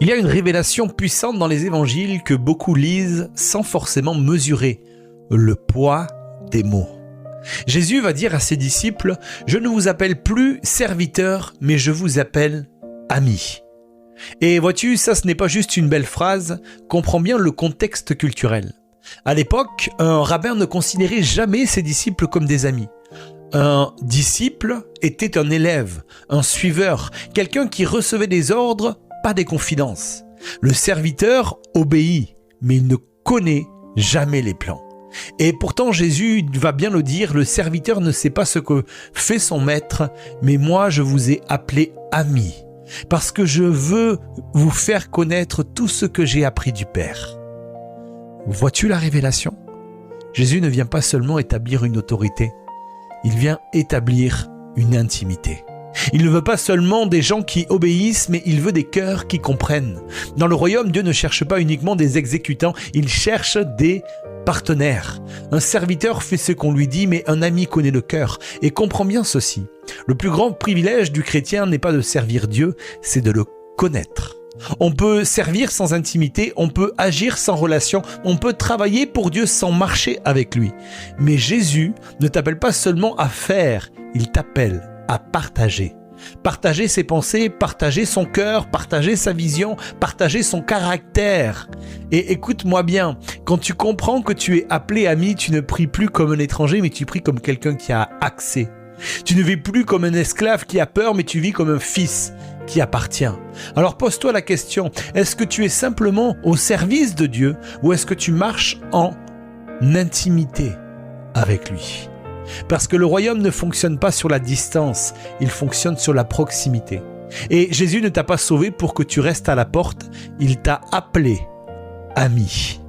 Il y a une révélation puissante dans les évangiles que beaucoup lisent sans forcément mesurer le poids des mots. Jésus va dire à ses disciples « Je ne vous appelle plus serviteurs, mais je vous appelle amis ». Et vois-tu, ça ce n'est pas juste une belle phrase, comprends bien le contexte culturel. À l'époque, un rabbin ne considérait jamais ses disciples comme des amis. Un disciple était un élève, un suiveur, quelqu'un qui recevait des ordres, pas des confidences. Le serviteur obéit, mais il ne connaît jamais les plans. Et pourtant Jésus va bien le dire, le serviteur ne sait pas ce que fait son maître, mais moi je vous ai appelé amis, parce que je veux vous faire connaître tout ce que j'ai appris du Père. Vois-tu la révélation ? Jésus ne vient pas seulement établir une autorité, il vient établir une intimité. Il ne veut pas seulement des gens qui obéissent, mais il veut des cœurs qui comprennent. Dans le royaume, Dieu ne cherche pas uniquement des exécutants, il cherche des partenaires. Un serviteur fait ce qu'on lui dit, mais un ami connaît le cœur. Et comprends bien ceci, le plus grand privilège du chrétien n'est pas de servir Dieu, c'est de le connaître. On peut servir sans intimité, on peut agir sans relation, on peut travailler pour Dieu sans marcher avec lui. Mais Jésus ne t'appelle pas seulement à faire, il t'appelle à partager. Partager ses pensées, partager son cœur, partager sa vision, partager son caractère. Et écoute-moi bien, quand tu comprends que tu es appelé ami, tu ne pries plus comme un étranger, mais tu pries comme quelqu'un qui a accès. Tu ne vis plus comme un esclave qui a peur, mais tu vis comme un fils qui appartient. Alors pose-toi la question, est-ce que tu es simplement au service de Dieu ou est-ce que tu marches en intimité avec lui ? Parce que le royaume ne fonctionne pas sur la distance, il fonctionne sur la proximité. Et Jésus ne t'a pas sauvé pour que tu restes à la porte, il t'a appelé ami.